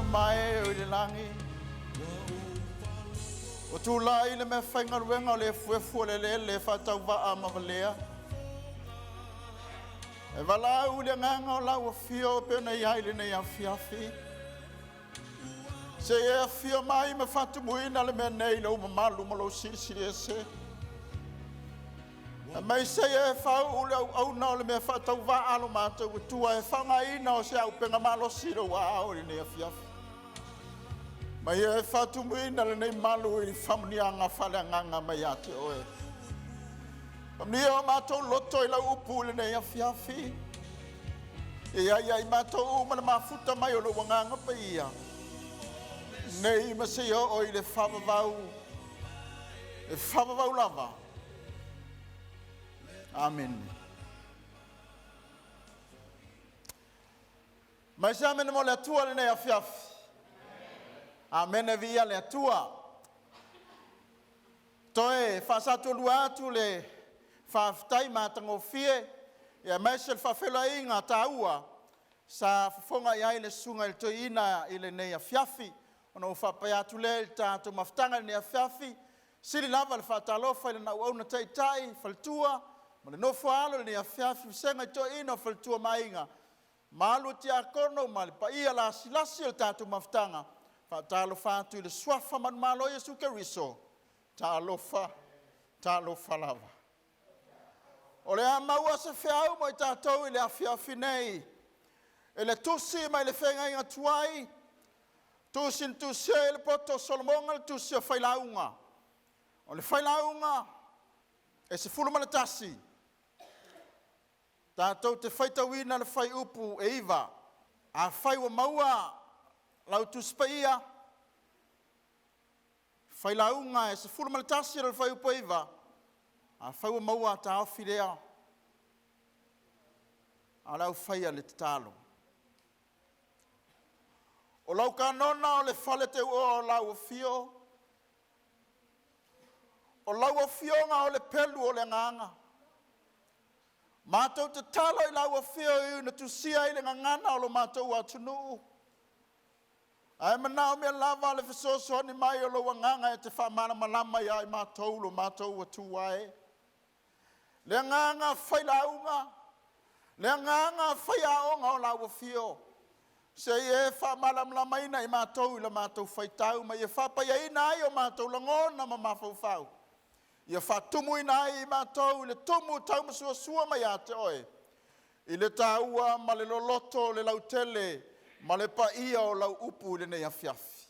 mai o le langi. O tūlai le me whaingaruenga o le fuefu le whatau waa mamalea. E valaau le nganga o lau a fio pena iai le nei a fiafi. Se e a fio mai me whatu muina le mea nei le umamalu malo Silisili e se. A mai se e whau ule au nao le mea whatau waa alo mātou e tua e whanga ina o se au penga malosi le waa o le nei a fiafi. Mai e whatu muina le nei malu i whamunia ngā whale nganga mai ate oe. Whamunia o mātou loto i lau upu le nei a fiafi. E ai mātou umana mafuta mai o le wanganga pa ia. Nei ma se o i le whawawau. E whawawau lava. Amen. Mai se amene mo le atua le nei a fiafi. Amen e via le atua. Toe whasatu lua atu le whaftai mātango fie. E mai se le whawhela inga taua. Sa whafonga iai le sunga il toi ina i le nei a fiafi. Ono whapai atu le tātou maftanga le nei a fiafi. Sili lava le whatalofa i le nau au na tai whaltua. Ma le nofo alo le nei a fiafi. Senga i toi ina whaltua mainga. Malu ti a kono ma le pa ia la silasi le tātou maftanga. Talo fatu i le swafa man malo Yesu Keriso. Talo lava. O le amaua se whiau mo i tātou i le afiafi nei. E le tusi mai le whenga inga tuai. Tusi e le poto Solomonga le tusi o whailaunga. O le whailaunga e se fuluma le tasi. Tātou te whaitawina le whai upu e iwa. A whaiwa maua lau tuspaia. Whailaunga e se fuluma le tasi le whai upu e iwa. A whaiwa maua ta awhirea. A lau whaia le tatalo. O lau kanona o le whale te ua o lau o fio. O lau o fionga o le pelu o le nganga. Mātou te talo i lau o fio i una tusia i le ngangana o lo mātou atunu. Ai manao mea lava le fisoso ni mai o lo nganga e te whamana malama ia i mātou lo mātou atuae. Le nganga whailaunga. Le nganga whaiaonga o lau o fio. Se e whamala ina i mātou i la mātou whaitau, ma i e whapaia ina ai o mātou langona ma mawhauwhau. I e whatumu ina ai i mātou i le tumu tau masua sua mai a te oe. I le tāua ma le loloto le lautele, ma le paia o lau upu i le nei awhiafi.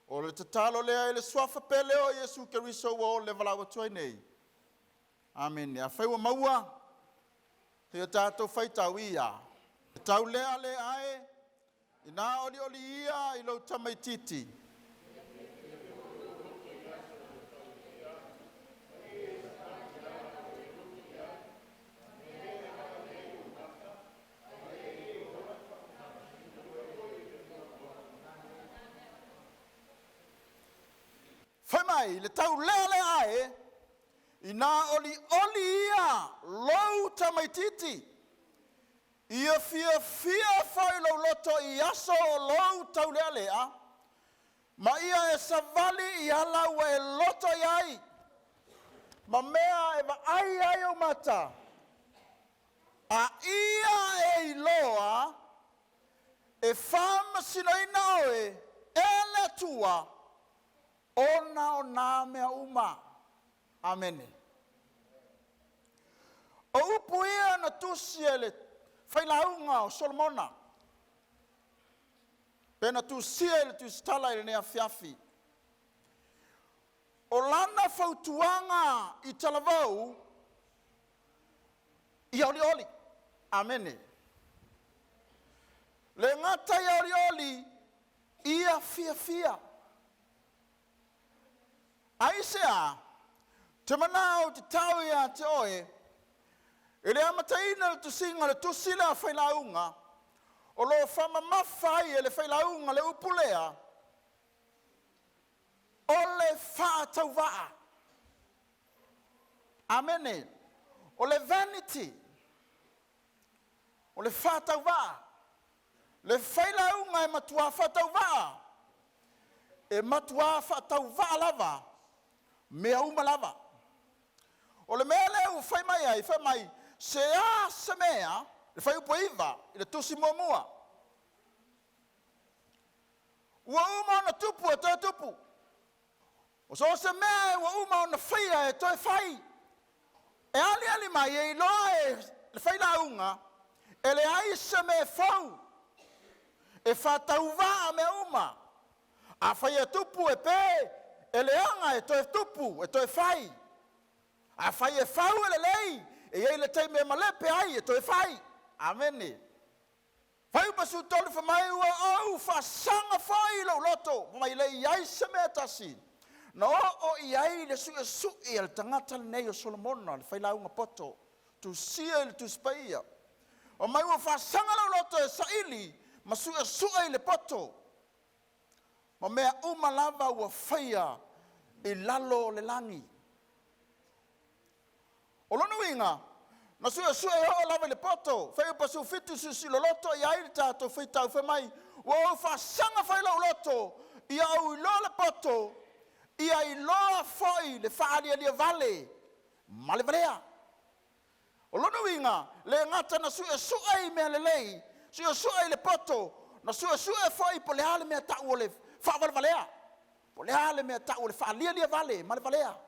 O le tatalo lea i le swafa pele o Yesu Keriso o le valaau atua nei. Amen. Ia whaiwa maua, he o tātou whaitau ia. Tau lea le ae, i nā oli ia i lau tamaititi. Whai mai, le tau lea le ae, i nā oli ia lau tamaititi. Ia fia whai lau loto i aso o lau taulealea, ma ia e savali i alau e loto i ai, ma mea e wa ai o mata, a ia e iloa, e whamasinoina oe, e le tua, ona o nā mea uma. Amene. O upu ia na tusi e le whailaunga o Solomona. Pena tu sia le tu stala i nei awhiafi. O lana whautuanga i talavou i oli. Amene. Le ngata i oli ia fia. Aisea, te manao te tau ia te oe, e le amataina le tusinga le tusila a whailaunga, o lo whamamawhai e le whailaunga le upulea, o le whaatau waa. Amene. O le vanity, o le whaatau waa. Le whailau ngai matua whatau waa. E matua whatau waa lava. Mea uma lava. O le mea leu whai mai ai, whai mai. Se a se mea, le whai upo iwa, i le tusi mua mua. Ua uma ona tupu e toi tupu. O so se mea ua uma ona whaia e toi whai. E ali mai e iloa e le whai launga, e le ai se me whau. E whatau waa me uma. A whai e tupu e pē, e le anga e toi tupu, e toi whai. A whai e whau e le lei, e ei le teime malepe ai e toi whai. Amene. Whai upasu tolu whamai ua au whasanga whai lau loto. Mai le iai se mea tasi. Na o iai le su e su e al tangata nei o Solomona, le whai launga poto. Tu sia le tu spaia. O mai ua whasanga lau loto e saili, ma su e su e le poto. Ma mea umalava ua whaia e lalo le langi. O lono inga, na su e o lava le poto, whai upa su fitu su lo loto i aile tato whai tau whai mai, ua o whasanga whai lau loto, i au ilo le poto, i a iloa whai le whaalia vale, ma le valea. O lono inga, le ngata na su e mea le lei, su e le poto, na su e whai po le hale mea tau o le whaavale valea, po le hale mea tau o le whaalia vale, ma le valea.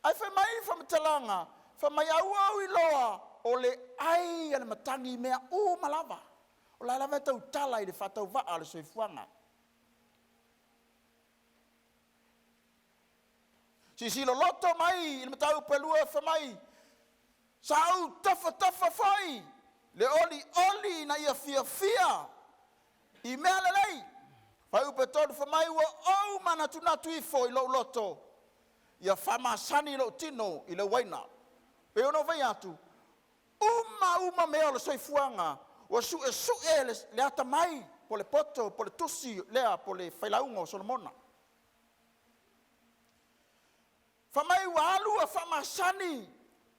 Ai whai mai whamatalanga, whai mai au iloa o le ai ane matangi mea o malava. O la lava tau tala i le whatau waa le soifuanga. Si lo loto mai i le matau pelua whai mai. Sa au tafa whai. Le oli na ia fia. I mea le lei. Whai upe todu whai mai ua au manatu ifo i lo loto. Ia whamasani lo tino i le waina. Pe ono vai atu. Uma mea le soifuanga. Wa su e le ata mai. Po le poto, po le tusi, lea po le whailaunga o Solomona. Whamai wa alu a whamasani.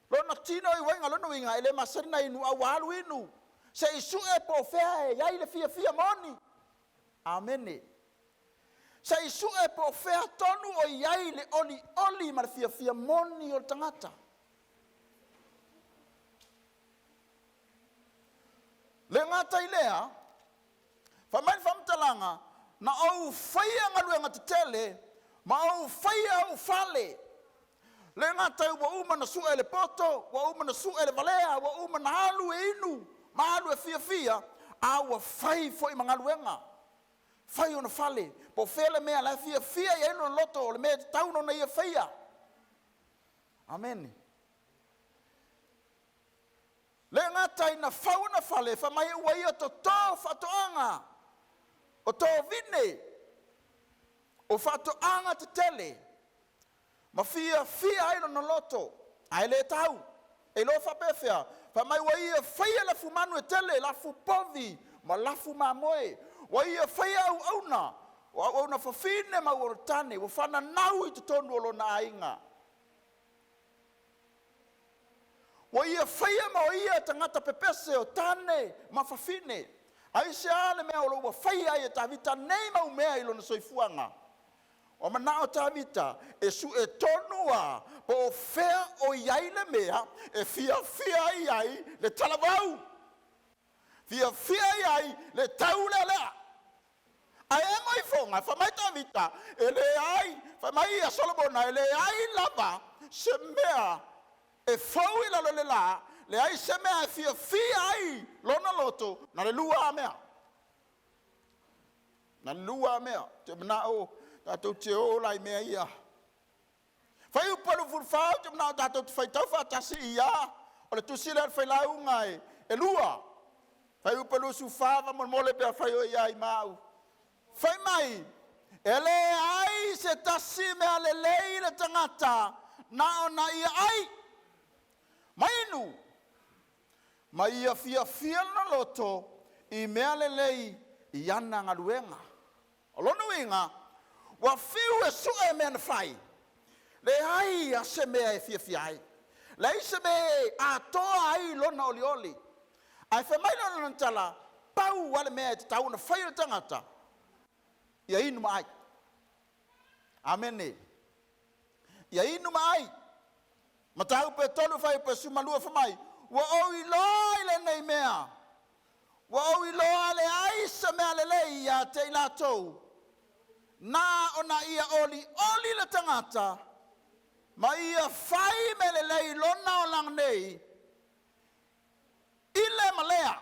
Lona tino i wainga lono inga. Ele masani na inu a wa alu inu. Se isu e po fea e yai le fia moni. Amene. Sa isu e po fea tonu o iai le oli ma le fia moni o tangata. Le ngata i lea, whamai whamtalanga, na au whaia ngalue ngata tele, ma au whaia au whale. Le ngata i wa uma na sua e le poto, wa uma na sua e le valea, wa uma na halu e inu, ma halu e fia, a wa whai fo i mangaluenga. Whai ona whale, po whele mea la fia i eno loto, le mea tauno na ia whaia. Amen. Le ngata ina fauna whale, whamai ua ia to tō whatoanga, o tō vine, o whatoanga te tele, ma fia ino na loto, ai le tau, e lo whapewhia, whamai ua ia whaia la fumanu e tele, la fu povi, ma la fu maimoe, wa ia whaia au auna whawhine ma uorotane, wa whana nau i te tonu olo na ainga. Wa ia whaia ma o ia tangata pepese o tane ma whawhine. Ai se ale mea olo wa whaia i ta vita nei mau mea ilo na soifuanga. O manao ta vita e su e tonua po o whea o iai le mea e fia iai le talavou. Fia iai le TAULEALEA. Ai e mai fonga, whamai ta vita, e le ai, whamai a Solomona, e le ai lava, se mea, e fau i lalo le ai se mea e fia ai, lona loto, na le lua a mea. Na le lua a mea, te mna o, tatou te o lai mea ia. Whai upalu furfau, te mna o tatou te whaitau whatasi ia, o le tusile al whailau ngai, e lua. Whai upalu su whawa mole pia whai o ia i mau. Whai mai, ele ai se tasi mea le lei le tangata, na o na ia ai. Mainu, ma ia fia na loto, i mea le lei, i ana ngaluenga. O lono inga, wa fiu e su e mea na whai. Le ai a se mea e fia ai. Le ai se mea a toa ai lona oli. Ai whamai lona tala, pau wale mea te tau na whai o tangata. Ia inu mai. Amen. Ia inu mai. Matalupe tolu whai pe sumalua whamai. Wa o i loa i lenei mea. Wa o i loa le aisa mea lelei ia te latou. Na ona ia oli le tangata. Ma ia whai me lelei lona o lang nei. Ile malea.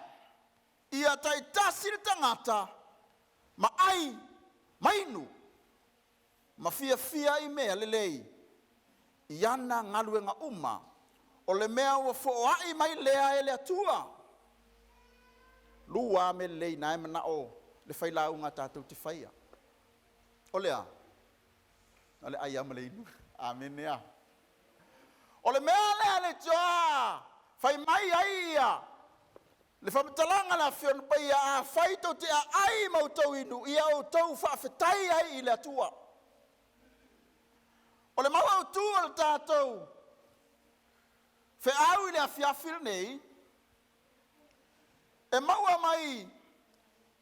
Ia tai tasi le tangata. Ma ai mainu. Ma fia i mea lelei. Iana ngaluenga uma. O le mea ua fo'oa'i mai lea e le atua. Lua me lei na emana o le whailau ngā tātou te whaia. O lea. O le ai ama leinu. Amen ea. O le mea lea le toa. Whai mai ai ia. Le whamatalanga la whionu pa ia a whaito te a ai mautau inu. Ia o tau whaafetai ai i le atua. O le mau au tua le tātou. Fe au i le afiafil nei. E maua mai.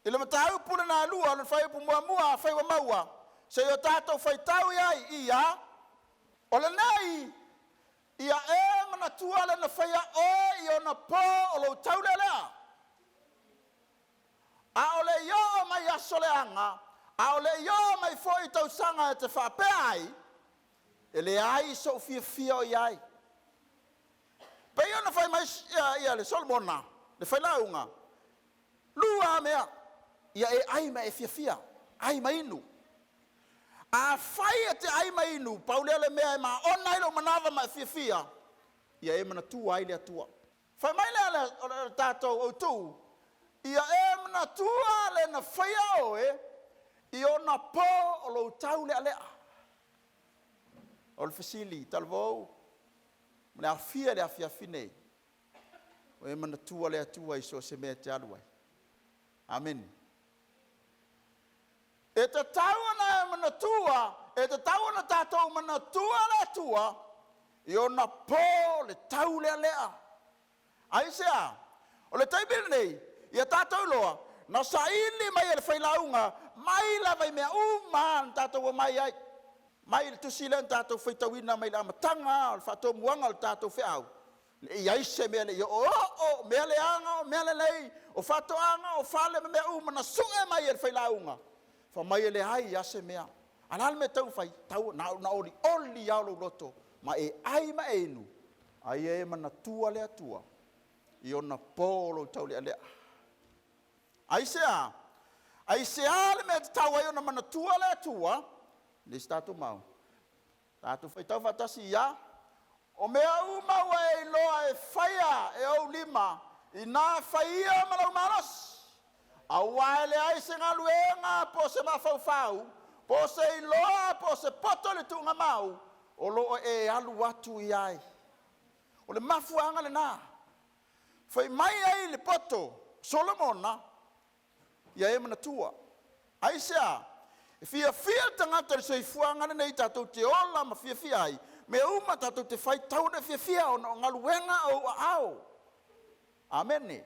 I le matau puna na lua. Le whai upu mua whai wa maua. Se o tātou whai tau iai ia. O le nei. Ia e manatua le na whaia o i o na pō o lo taulealea. A o le io mai aso le anga. A o le io mai fo i tau sanga e te whapea ai. E le ai so fia o iai. Pe iona whai mai ia le solmona. Le whai launga. Lua mea. Ia e ai mai e fia. Ai mai inu. A whai e te ai mai inu. Paulea le mea e maa ona ilo manawa mai fia. Ia e manatua ai le atua. Whai mai le tātou o tū. Ia e manatua le na whaia oe. I ona pō o lo taulea. O le Silisili, talavou. Le afia le afia finei. O e manatua le atua i so se mea te aluai. Amen. E te tauana e manatua, e te tauana tātou manatua le atua, i ona pō le taulealea. Aisea, o le taibili nei, ia tātou loa, na sa ili mai e le whailaunga, mai lava i mea uman tātou o mai ai. Mai le tusile an tātou whaitawina mai le amatanga, le whatou muanga le tātou whiau. Le iaise mea le o, mea le anga, o mea le lei, o whatou anga, o whale me mea umana sunga mai e le whailaunga. Wha mai e le hai iase mea. Anal me tau whai, tau na oli au lo loto, ma e ai ma enu, ai e manatua le atua, i ona polo tau le alea. Aisea le mea te tau ai ona manatua le atua, le stato mau. Tato fai tau fatasi ia. O mea umau e loa e FAIA e au lima. I nā FAIA malau maros. A waele ai se ngaluenga po se mawhauwhau. Po se iloa po se poto le tunga mau. O loo e alu atu i ai. O le mafuanga le nā. Fai mai ai le poto. Solomona. Ia e manatua. Aisea. Fia tangata le soifuanga nei tātou te ola ma fia ai. Me uma tātou te whai tau na fia o ngaluenga o au. Amen.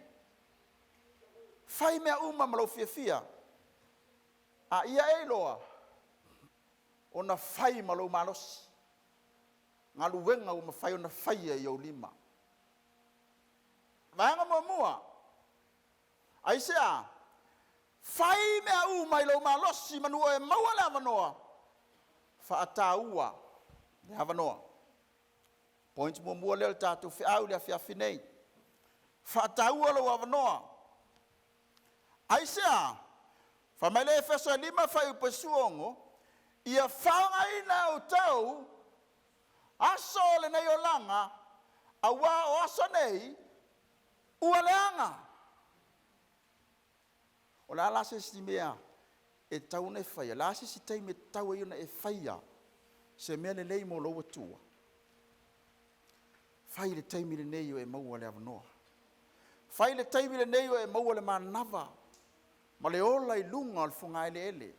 Whai mea uma malo fia. A ia e loa. O na whai malo malosi. Ngaluenga o ma whai o na whai e o lima. Vanga mua. Aisea. Whai mea umai lo malosi manua e maua le avanoa. Whaataua le avanoa. Point mua leo tātou whiau le awhiawhinei. Whaataua lo avanoa. Aisea, whamaile e wheso e lima whai upe suongo, ia whaungaina o tau, aso lenei o langa, a wā o aso nei, ua leanga. O la lase si mea e tau nei whaia. Lase si tei me tau e una e whaia. Se mea le lei mo loa tua. Whai le tei mi le nei o e maua le avanoa. Whai le tei mi le nei o e maua le manava. Ma le ola i lunga al funga ele ele.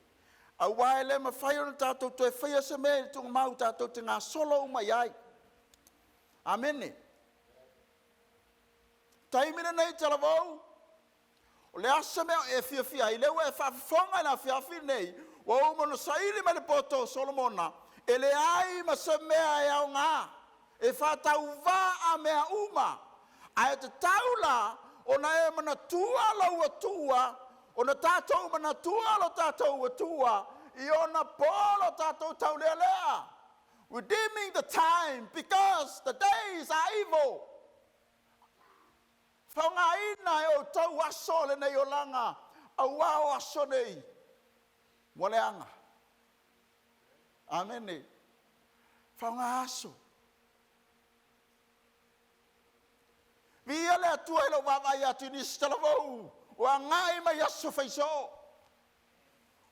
A wae le ma whai o na tātou to e whaia se mea le tunga mau tātou te ngā solo umai ai. Amene. Tei mi le nei talavou. O le asa mea e fia i lewa e whaafonga na whiawhi nei. Wa umono saili ma le poto Solomona. E le ai ma se mea e au ngā. E whatau wā a mea uma. A e te taula o na e manatua lau atua. O na tatou manatua lo tatou atua. I ona polo tatou taulealea. Redeeming the time because the days are evil. Whangaina e o tau aso le nei o langa. Au ao aso nei. Waleanga. Amen. Whanga aso. Via le atua ilo wawai atu ni talavou. Wa ngai mai aso faiso.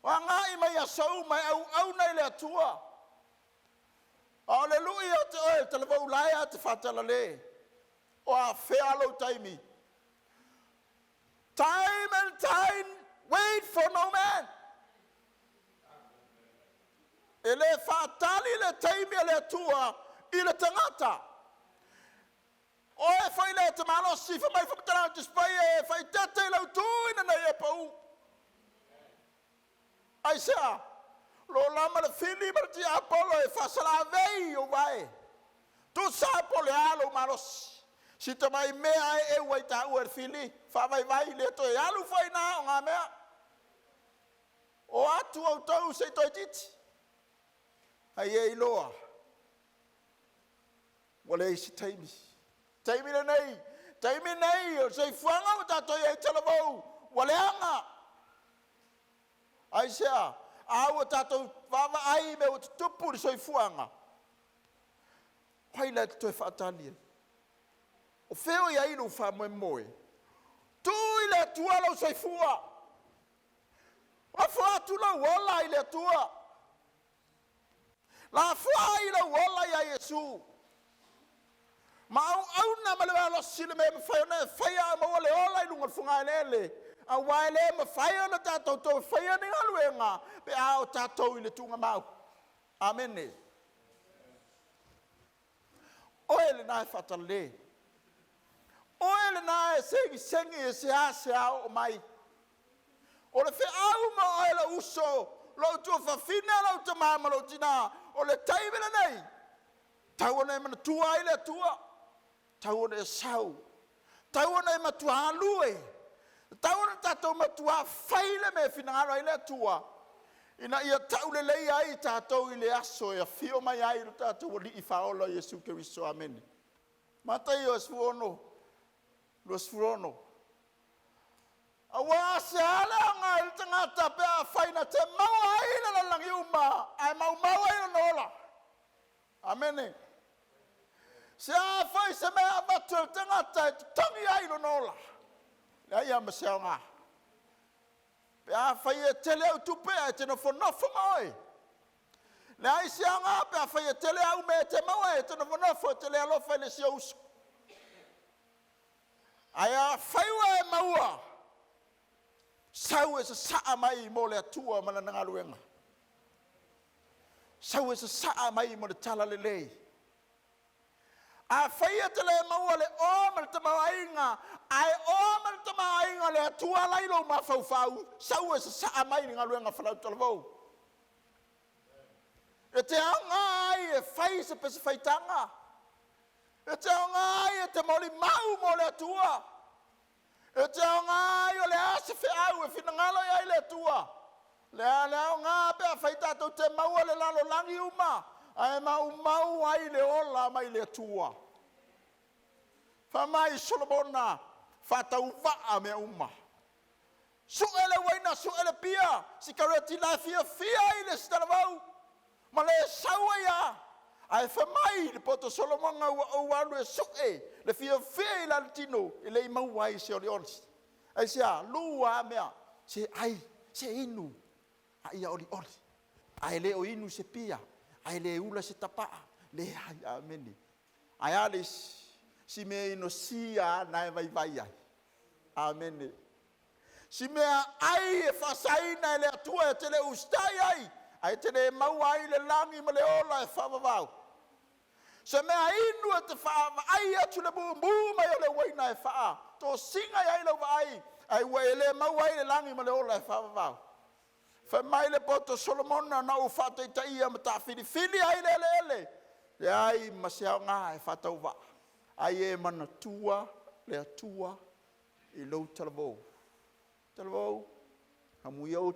Wa ngai mai aso mai au nei le atua. Hallelujah te oe talavou laia te whatala le. O a whealo taimi. Time and time wait for no man. E le whaatali le taimi le atua I le tagata. O e whai le te malosi, wha mai whakatara te spai e whai tete lau tūina nei e pau. Isaia, lo lama le whili marati Apollo e whasala vei o vai. Tu sa polealo malosi. Si te mai mea e wai ta ua whili, wha vai le to e alu whai nā o ngā mea. O atu au tau se toi titi. Ai e iloa. Wale isi taimi. Taimi lenei. Taimi nei. O sei fuanga o tato e talavou. Wale anga. Ai sea. Au o tato wama ai me o tupu ni sei fuanga. Pai le te toi whaatania. O feo ia inu wha moe moe. Tui le tua lau sei fua. A fua tu lau wala I le tua. La fua I lau wala ia Yesu. Ma au na ma le wala sile me whai na FAIA ma wale ola I lunga funga lele. A waile ma FAIA na tatou to FAIA ni ngaluenga. Pe ao tatou I le tunga mau. Amen. Oe le nai whatale. Oe le nai sengi e se ao o mai. O le whi au ma oe le uso. Lau tua whawhina lau ta mama lau tina. O le taimena nei. Tau ana e manatua I le atua. Tau ana e sau. Tau ana e matua alue. Tau ana tatou matua whaile me whinangaro I le atua. Ina ia taulelei ai tatou I le aso e a whio mai ai lo tatou o li I whaola Jesu Keriso. Amen. Matai o esfuono. Lo esfuono. Awa se ala nga il tangata pe a whaina te maua ai la langi uma. Ai maua ai la nola. Amen. Se a whai se mea watu il tangata e tangi ai la nola. Le ai ama se nga. Pe a whai e tele au tupe e te no whanofo mai. Le ai se nga pe a whai e tele au me te maua e te no whanofo e tele alofa le si ausu. Ai a whaiwa e maua. Sau e sa saa mai mo le atua mana nangaluenga. Sau e sa saa mai mo le tala lelei. A whaia te le maua le o mana tamawainga. Ai o mana tamawainga le atua lailo ma fau. Sau e sa saa mai nangaluenga whalau talavou. E te anga ai e whai se pese whaitanga. E te anga ai e te moli mau mo le atua. E te o ngā o le ase whiau e whinangalo ai le tua. Le o ngā pia whaitatou te maua le lalo langi uma. Ai mau ai le ola mai le tua. Whamai Solomona whatau waa me uma. Su ele waina, su ele pia. Si kareti la fia i le talavou. Ma le saua ia. Ai whamai le poto Solomona o wanu e su'e. Le fia I la tino. I le mau ai se ori orisi. Ai sea, lua mea. Se ai, se inu. Ai a ori ori. Ai le o inu se pia. Ai le ula se tapaa. Le ai ameni. Ai alis. Si mea ino sia na e vai ai. Ameni. Si mea ai e whasaina e le atua e te le ustai ai. Ai te le mau ai le langi ma le ola e whamavau. Se mea inu e te wha ai atu le bumbu mai o le waina e wha. Tō singa ai lau ai. ai wele mawai le langi ma le ola fa fa mai le poto Solomon na u fa te ia ma ta fili ai le le ai ma se nga e fa tau va ai e manatua le atua I lo talavou amio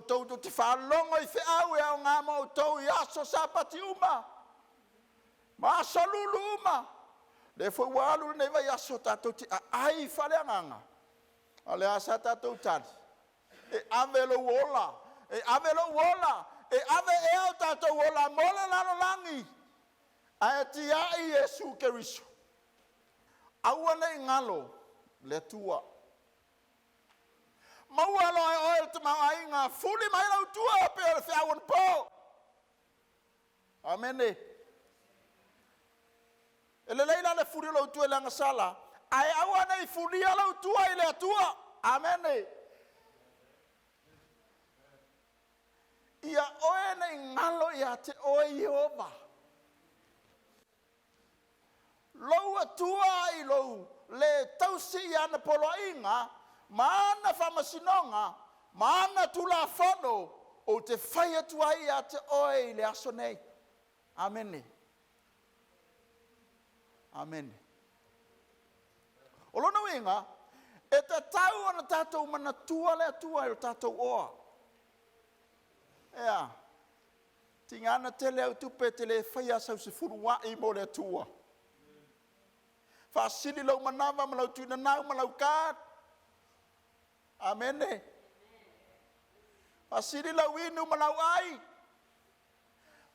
tou tu te fa longo I fe au e au nga mo tou I aso sapati uma ma salulu uma le foi walu nei vai aso tatou ti ai fa le nganga ale asa tatou tali e ave lo wola e ave e au tatou wola mola lano langi a ti ai Yesu Keriso awana ngalo le tua maua lo e te mai nga fuli mai lo tua pe fe awan po amene ele leila le fuli lo tua langa sala ai awana I fuli lo tua I le tua amene ia oene ngalo ia te o Ieova lo atua I lo le tausi ana poloinga mana famasinonga mana tula fono o te FAIA tua ia te oi le aso nei amene o lona winga e te tau ana tatou manatua le atua o tatou oa ea tingana tele au tupe tele FAIA sau se furua I mo le atua fasili lau manava malau tuina nau malau kat amene fasili lau inu malau ai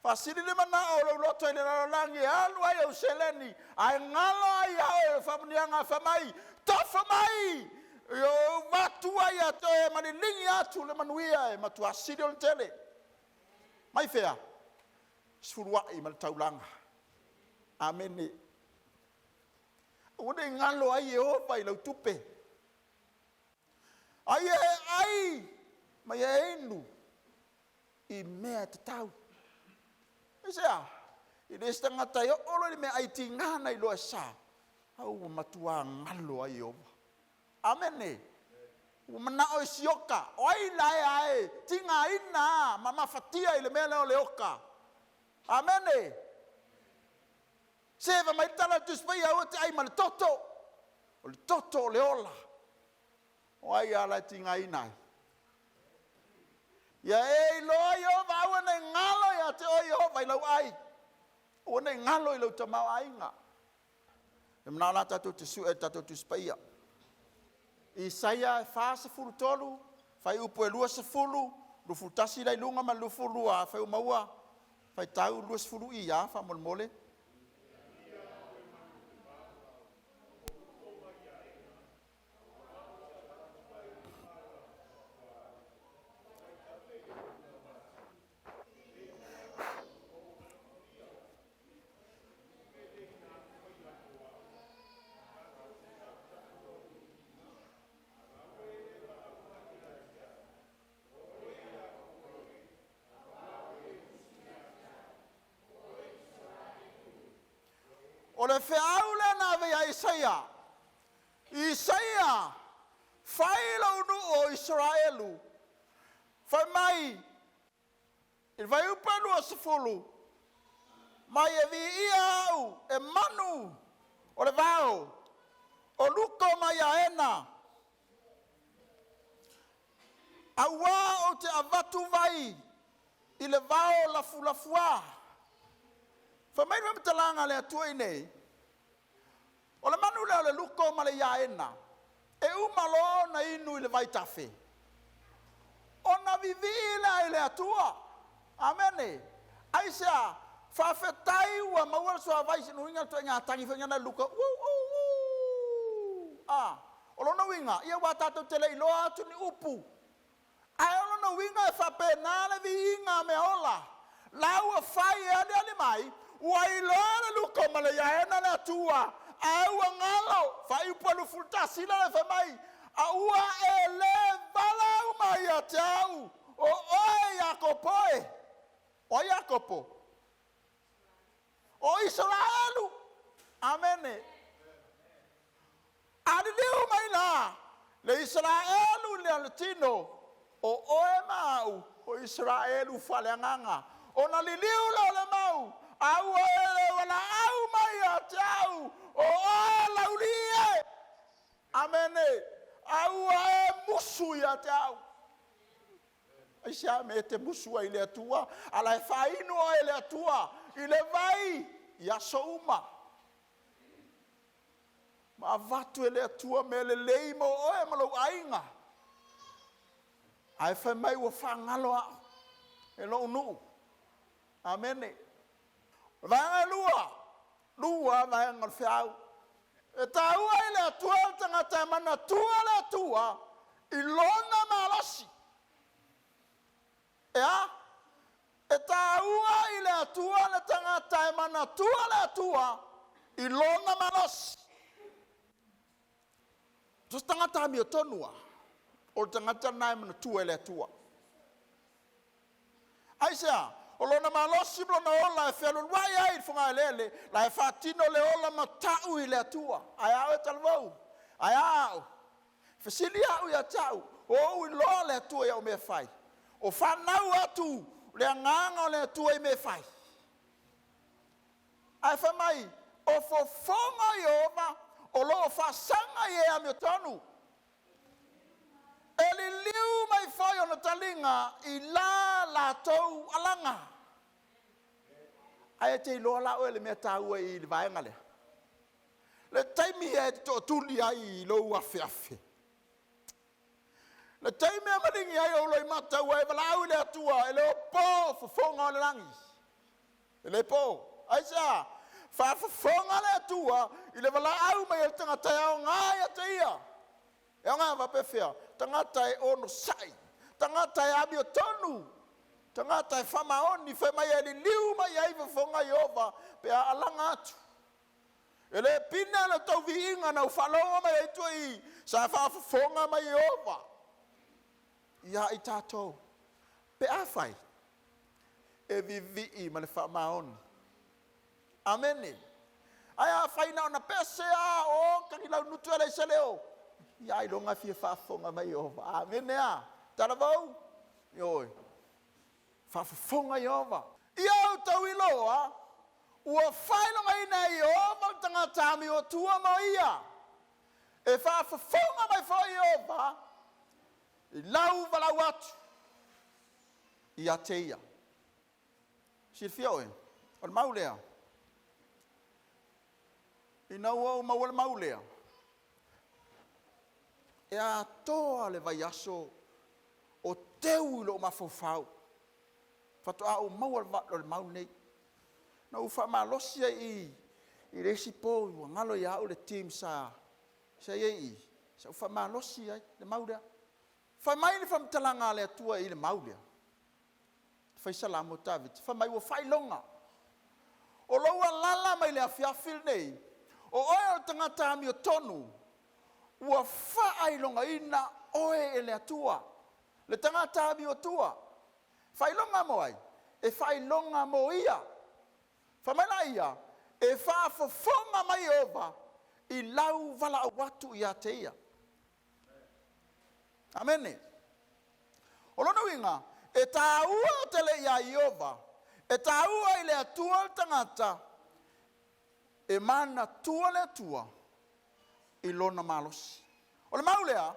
fasili le manao lau loto ile langi alu ai au seleni ai ngalo ai au famnianga famai tofa mai yo watu ai ato e manilingi atu le manuia e matu asili on tele mai fea surua I mal taulanga amene Ode ngalo ai Ieova I lau tupe. Ai mai enu I mea te tau. Isea, I resta ngata I olo I mea ai tingana I loa sa. Au matua ngalo ai Ieova. Amene. Umanao I sioka. Oi lai ai. Tinga ina. Mama fatia I le mea leo leoka. Amene. Seva mai tala tu spai au te ai mal toto. O le toto le ola. O ai ala tinga inai. Ya e lo Ieova au nei ngalo ya te o Ieova I lau ai. O nei ngalo I lau tamau ainga. E mnala tatou te su e tatou tu spai. Isaia fase fulu tolu. Fai upo e lua se fulu. Lufu tasi lai lunga ma lufu lua. Fai umaua. Fai tau lua se fulu ia. Fa mole. O le feau le na vea Isaia. Isaia, fai lau nu o Israelu. Fai mai, il vai upelu o sefulu. Mai e vi ia au, e manu, o le vau. O luko mai a ena. Awa o te avatu vai, I le vau lafua. Fa mai me talanga le atua nei. O le manu le luko ma le iaena. E umalo na inu I le vai tafe. O na vivila I le atua. Amene. Aisa fa fetai wa mawal so vai sinu inga to nga tangi fa nga luko. O lo no winga ia wa tatou tele I lo atu ni upu. Ai o lo no winga fa pena le vinga me ola. Laua FAIA ale mai. Wai lona luko mala ya ena na tua au ngalo fai polu fulta sila le famai au ele valaau mai atau o Jakopo o Israelu amene ali leu inga le Israelu le alatino o oe mau o Israelu faleanganga ona liliu le mau au ele valaau mai a tau o Laulii amene au musu ya tau Aisha me te musu ile Atua ala faino ile Atua ile vai ya souma ma vatu ele Atua me le lei mo oe malo ainga ai fa mai wo fangalo e lo nu amene va lua va ngal fiau e tau ele Atua tangata MANATUA le Atua ilona malosi ya e tau ele Atua le tangata MANATUA le Atua ilona malosi Tos tangata amio tonua, o tangata nai MANATUA ele Atua. Aisea, o lona malosi blona ola e whelu wai ai whunga lele, la e whatino le ola matau i le Atua. Ai au e talavou, ai au. Whasili au i a tau, o i loa le Atua i au me whai. O whanau atu, le anganga o le Atua i me whai. Ai whamai, o fofonga Ieova, o loo whasanga i e amio tonu. E li liu mai whai o na talinga i la latou alanga. Ai te iloa lao e le mea taua i le vaenga lea. Le taimi e to tuli ai i lou afe afe. Le taimi e maringi ai o loi mataua e valaau i le Atua e le o po fofonga o le langi. E le po. Ai sa, whafonga le Atua i le valaau mai e tangata au ngai a te ia. E ngā wapewhia, tangata e ono sai, tangata e amio tonu, tangata e whamaoni, whamai e li liu mai ai whafonga Ieova, pe a alanga atu. E le pina na tau vi inga na ufaloa mai ai tui, sa whafonga mai Ieova. Ia i tātou, pe a whai, e vi i ma le whamaoni. Amene. Ai a whai na ona pese a o kangilau nutu ele se leo. Ia i longa fia whafonga mai Ieova. Amene a. Talavou. Ioi. Whafonga Ieova. Ia au tau i loa. Ua whailonga ina Ieova tangata amio tua mo ia. E whafonga mai wha Ieova. I lau valaau atu. Ia te ia. Sirfia oe. Al maulea. Ina ua mawala maulea. E a toa le vai aso o teu lo mafofau. Fatoa o mawala le mau nei. Na ufa malosi i resi po i ngalo ia o le team sa i. Sa ufa malosi ai le maulea. Fa mai le fam talanga le Atua i le maulea. Fa salamo tavit. Fa mai o fai longa. O loa lala mai le afiafil nei. O oe o tangata amio tonu, ua whaailonga ina oe ele Atua. Le tangata amio Atua. Whailonga mo ai, e whailonga mo ia. Whamaina ia, e whaafofonga mai Ieova, i lau valaau watu ia te ia. Amene. O lono inga, e tāua tele ia Ieova, e tāua ile Atua tangata, e MANATUA le Atua i lona malosi. O le maulea,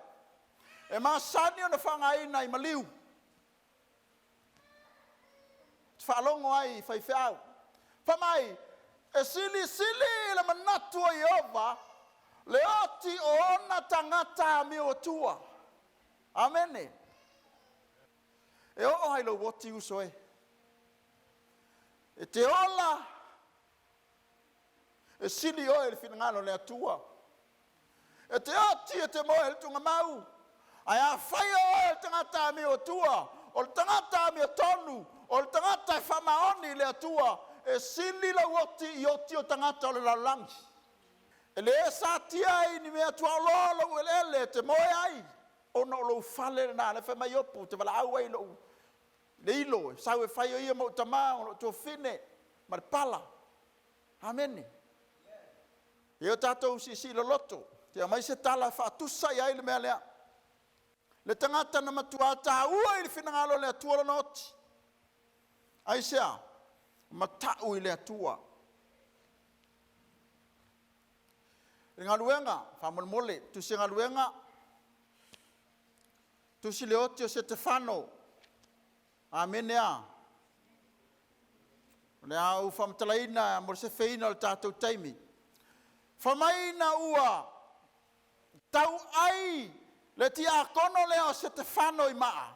e masani o na whangaina i maliu. Whalongo ai, whaifeau. Whamai, e Silisili le MANATUA Ieova, le oti o ona tangata amio Atua. Amene. E o hailo woti uso e. E te ola, e sili o e finangalo le Atua. E te oti e te moe le tunga mau. Ai a whai o e tangata amio Atua. O le tangata amio tonu. O le tangata e whamaoni le Atua. E sili la woti i oti o tangata o le laulangi. E le e satia i ni mea tua lolo e lele te moe ai. O no lo fale na le whamai opu te valaau ai lo. Le ilo, sau e whai o ia mo tama o to fine. Ma le pala. Amene. E o tātou si lo loto. Te mai se tala whaatusa i ai le mea lea. Le tangata na matua taua i le whinangalo le atua la noti. Ai sea, matau i le atua. Le ngaluenga, whamolmole, tusi ngaluenga, tusi le oti o se te whano. Amenea. Le au whamtalaina, mo se feina le tātou taimi. Whamaina ua, tau ai, le ti a kono leo se te whano i maa.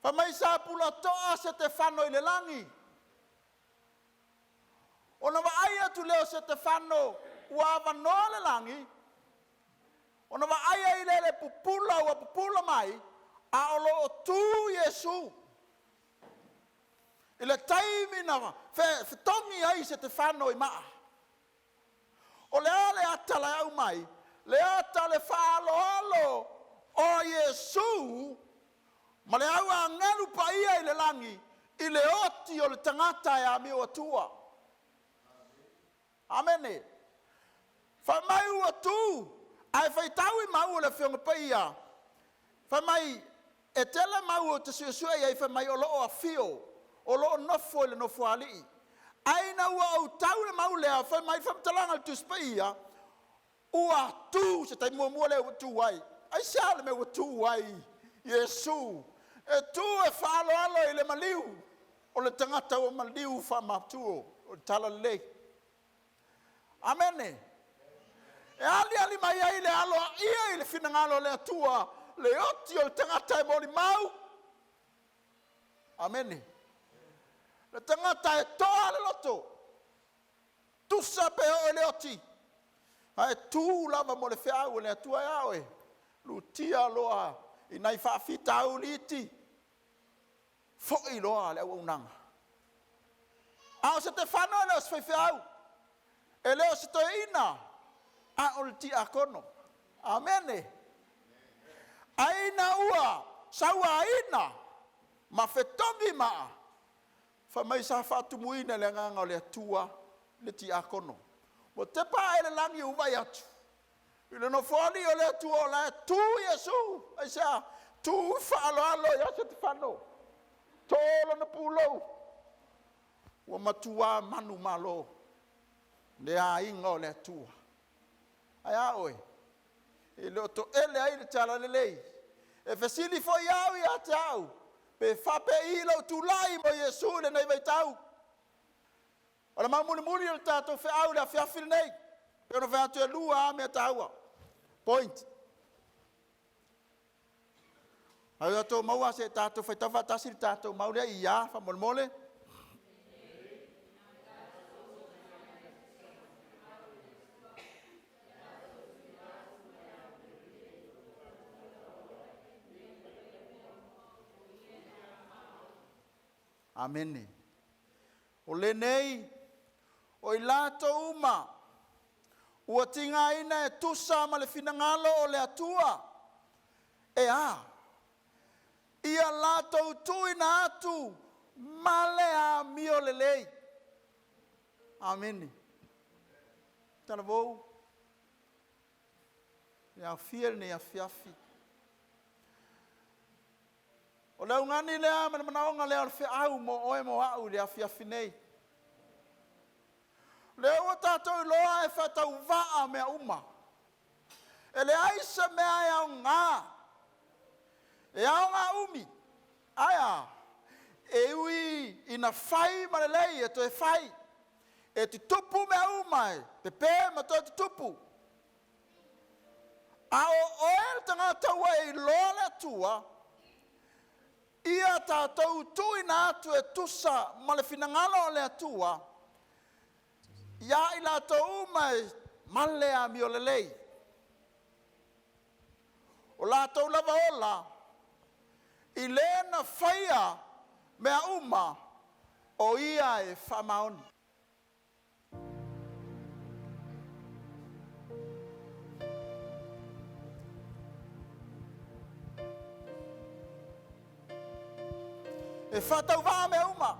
Whamai sa pula toa se te whano i le langi. O na waai atu leo se te whano ua wanoa le langi. O na waai i le pupula ua pupula mai, a olo o tu Yesu. I le taimi na whetongi ai se te whano i maa. O le ale ata la au mai, le ata le whaalo o Yesu, ma le au a ngalu pa ia i le langi, i le oti o le tangata e amio Atua. Amene. Whamai ua tu, ai whaitau i mau o le whionga pa ia. Whamai, e tele mau o te suesua i ai whamai o loo a fio, o loo nofo i le nofo alii. Aina ua au tau le mau lea, whamai whamtalanga le tuspa ia, ua tu, se tai mua lea ua tu ai. Ai siale me ua tu ai, Yesu. E tu e whaalo i le maliu, o le tangata o maliu whamatuo, o le tala lei. Amene. E ali mai ai le alo ia i le whinangalo le atua, le oti o le tangata e mori mau. Amene. Le tangata e toa le loto. Tusa pe o le oti. Ai tu lava mo le whiau le atua e aoe. Lutia loa i nai whaafita au liti. Foi loa le au unanga. Ao se te whanau leo se whiau. E leo se to ina. A o le ti a kono. Amene. Aina ua. Saua aina. Ma fetongi maa. Whamai sa whaatumuina le nganga o le atua le ti a kono. Mo te pā e le langi uwai atu. I le no foli o le atua o le tu Yesu. Ai sea, tu whaaloalo i ase te whano. Tōla na pūlou. Ua matua manu malo. Le a inga o le atua. Ai aoe. E leo to ele ai le tala lelei. E fesili fo iau i ate au. Pe whape i lau tūlai mo Yesu le nei vai tau. O le mamuni le tātou whi au le a whiawhiri nei. Pe ono whea tue lua a mea taua. Point. Au tātou maua se tātou whai tawa tasi le tātou maulea i ia whamole. Amene. O lenei, o i latou uma, ua tinga ina e tusa ma le whinangalo o le atua. E a, ia latou tuina atu, ma le amio lelei. Amene. Talavou. Ia fiel ne ia fiafi. O leo ngani lea manaonga lea o whiau mo oe mo au lea fiafi nei. Leo o tātou loa e whatau waa mea uma. E le aisa mea e au ngā. E au ngā umi. Aia. E ui ina whai marelei e to e whai. E te tupu mea umai. Te pē ma to te tupu. A o oe tangata ua e loa le atua. Ia tātou tuina atu e tusa ma le whinangalo o le atua. Ia i lātou mai male amio lelei. O lātou lava ola. I lena FAIA mea uma o ia e whamaoni. E whatau waa mea uma.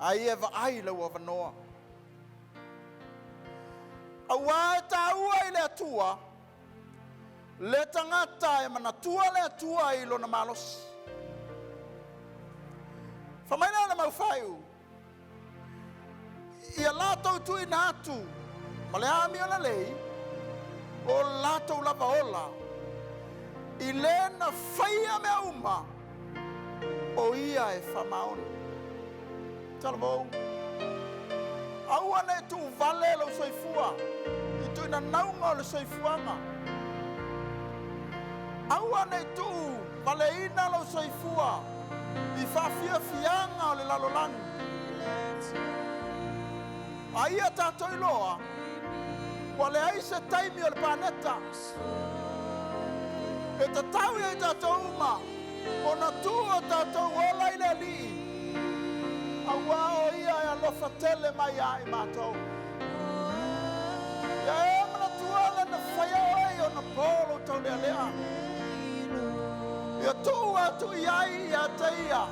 Ieova ai lau avanoa. Awa taua i le atua, le tangata MANATUA le atua i lona malosi. Whamaina na maufaiu. Ia latou tui na atu, ma le amio na lei, o latou lava ola, i le na FAIA mea uma, o ia e whamaoni. Talavou. Aua nei tu vale lo soifua, i tu ina naunga o le soifuanga. Aua nei tu vale ina lo soifua, i whawhia fianga o le lalolangi. Aia tatou iloa, wa le aise taimi o le planeta. E tatau ia i tatou uma, o na tu o tatou ola i le li. Awa o ia e alofa tele mai ai mātou. Ia e MANATUA le na whaia oi o na polo TAULEALEA. Ia tu atu iai ia te ia.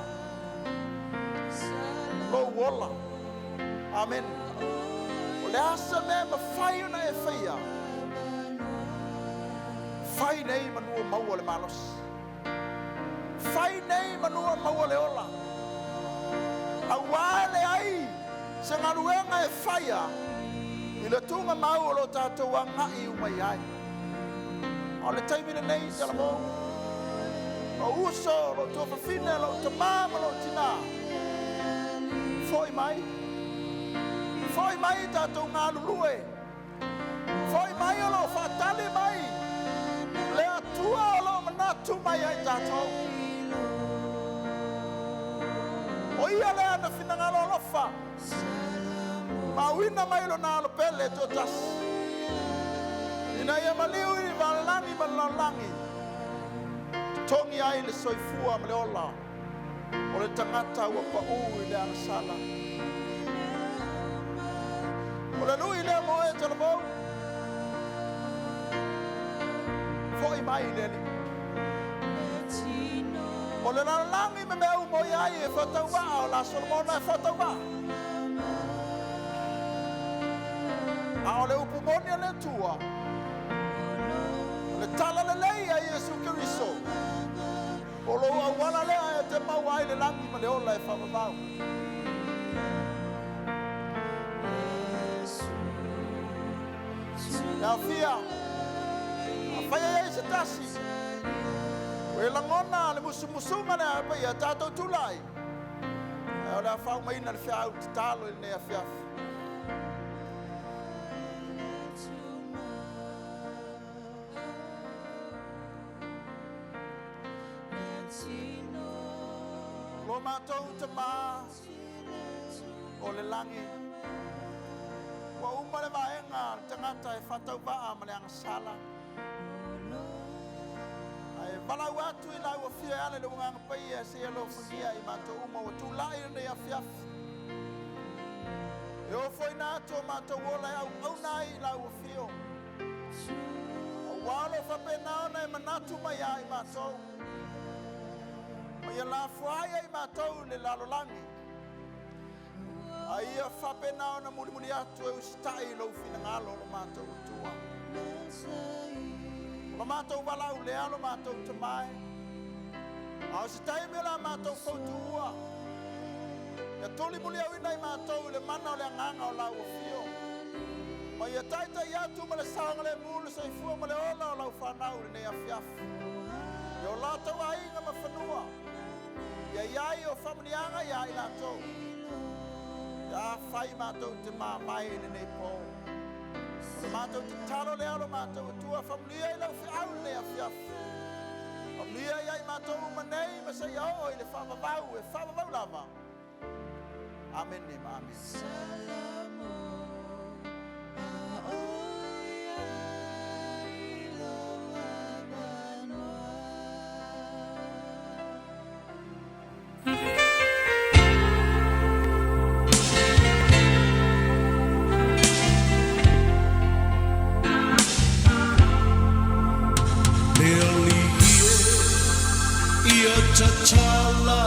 Lo wola. Amen. O le asa me ma whai ona e whaia. Whai nei manua maua le malosi. Whai nei manua maua le ola. Awale ai se ngaruenga e FAIA i le tunga mau o lo tatou angai umai ai. O le taimi lenei talavou, o uso lo tofa fine lo tamama lo tina. Foi mai tatou ngalulue. Foi mai o lo fatali mai. Le atua o lo manatu mai ai tatou. O ia lea na finanga lolofa. Mawina mai lo na pele to tas. Ina ia maliu i valalangi malalangi. Tongi ai le soifua ma le ola. O le tangata ua pa'u i le anasala. O le lui le moe talavou. Foi mai le li. O le lalangi me mea umoi ai e whataua o la solomona e whataua. A o le upumoni le tua. O le tala le lei a Iesu Keriso. O lo awala lea e te mau ai le langi ma le ola e whamavau. Nā fia. A whaia ei se tasi. E langona le musumusunga le apa ia tatou tulai. E o le whau maina le whiau te talo i nei a whiafi. Lo mātou te mā o le langi. Wa uma le vaenga tangata e whatau waa ma le angasala. Valaau atu i lau a fia ale le wanganga pai e se alo whangia i mātou uma o tū lai nei a fiafi. E o foi nātu o mātou ola e au nai i lau a fio. O walo whapena ona e manatu mai a i mātou. Ma ia la fuaia i mātou le lalolangi. A ia whapena ona muli atu e ustai lau fina ngalo lo mātou utua. Lo mātou valaau lea lo mātou te mai. Au se taimi o la mātou fautua. Ia toli muli au ina i mātou le mana o le anganga o lau o fio. Ma ia taita i atu ma le saanga le mulu sa i fua ma le ola o lau whanau le nei a fiafi. Ia o lātou a inga ma whanua. Ia iai o whamanianga ia i lātou. Ia whai mātou te mā mai le nei pō. Le mātou te talo lea lo mātou atua whamunia i lau whiau nei a fiafi. Whamunia i ai mātou manei ma sa ia o i le whamavau e whamavau lava. Amen ne ma amen. Ia tatala